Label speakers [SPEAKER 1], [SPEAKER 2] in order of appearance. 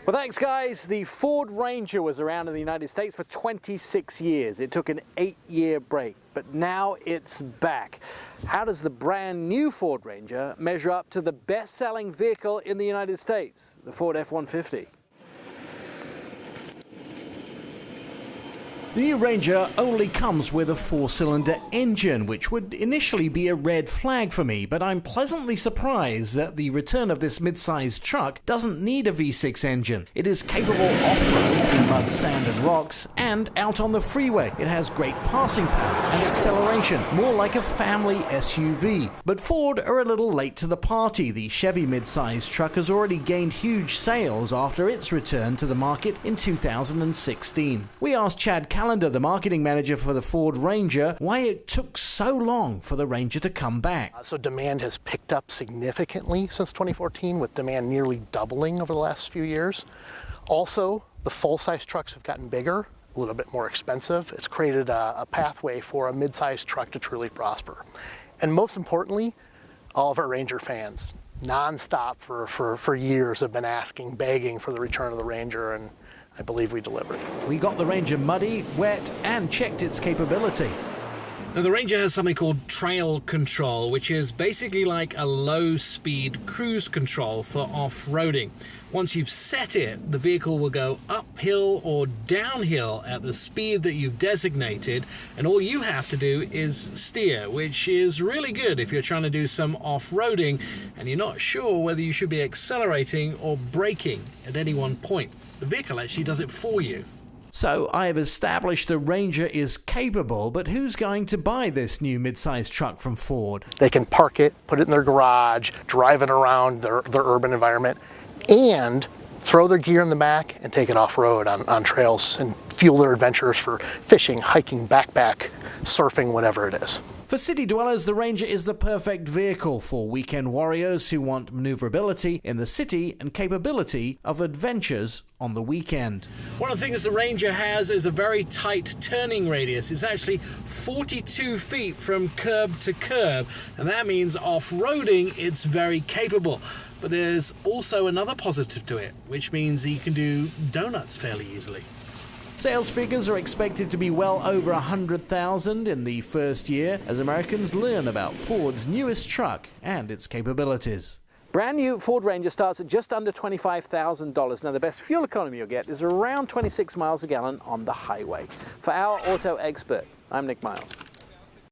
[SPEAKER 1] Well, thanks, guys. The Ford Ranger was around in the United States for 26 years. It took an 8-year break, but now it's back. How does the brand new Ford Ranger measure up to the best-selling vehicle in the United States, the Ford F-150? The new Ranger only comes with a 4-cylinder engine, which would initially be a red flag for me, but I'm pleasantly surprised that the return of this mid-sized truck doesn't need a V6 engine. It is capable off-road through mud, sand and rocks, and out on the freeway. It has great passing power and acceleration, more like a family SUV. But Ford are a little late to the party. The Chevy mid-sized truck has already gained huge sales after its return to the market in 2016. We asked Chad Callender, the marketing manager for the Ford Ranger, why it took so long for the Ranger to come back.
[SPEAKER 2] So demand has picked up significantly since 2014, with demand nearly doubling over the last few years. Also, the full-size trucks have gotten bigger, a little bit more expensive. It's created a pathway for a mid-sized truck to truly prosper. And most importantly, all of our Ranger fans, non-stop for years, have been asking, begging for the return of the Ranger, and I believe we delivered.
[SPEAKER 1] We got the Ranger muddy, wet, and checked its capability.
[SPEAKER 3] Now, the Ranger has something called trail control, which is basically like a low-speed cruise control for off-roading. Once you've set it, the vehicle will go uphill or downhill at the speed that you've designated, and all you have to do is steer, which is really good if you're trying to do some off-roading and you're not sure whether you should be accelerating or braking at any one point. The vehicle actually does it for you.
[SPEAKER 1] So I have established the Ranger is capable, but who's going to buy this new mid-sized truck from Ford?
[SPEAKER 2] They can park it, put it in their garage, drive it around their urban environment, and throw their gear in the back and take it off-road on trails and fuel their adventures for fishing, hiking, backpack, surfing, whatever it is.
[SPEAKER 1] For city dwellers, the Ranger is the perfect vehicle for weekend warriors who want maneuverability in the city and capability of adventures on the weekend.
[SPEAKER 3] One of the things the Ranger has is a very tight turning radius. It's actually 42 feet from curb to curb, and that means off-roading it's very capable. But there's also another positive to it, which means you can do donuts fairly easily.
[SPEAKER 1] Sales figures are expected to be well over 100,000 in the first year as Americans learn about Ford's newest truck and its capabilities. Brand new Ford Ranger starts at just under $25,000. Now, the best fuel economy you'll get is around 26 miles a gallon on the highway. For our auto expert, I'm Nick Miles.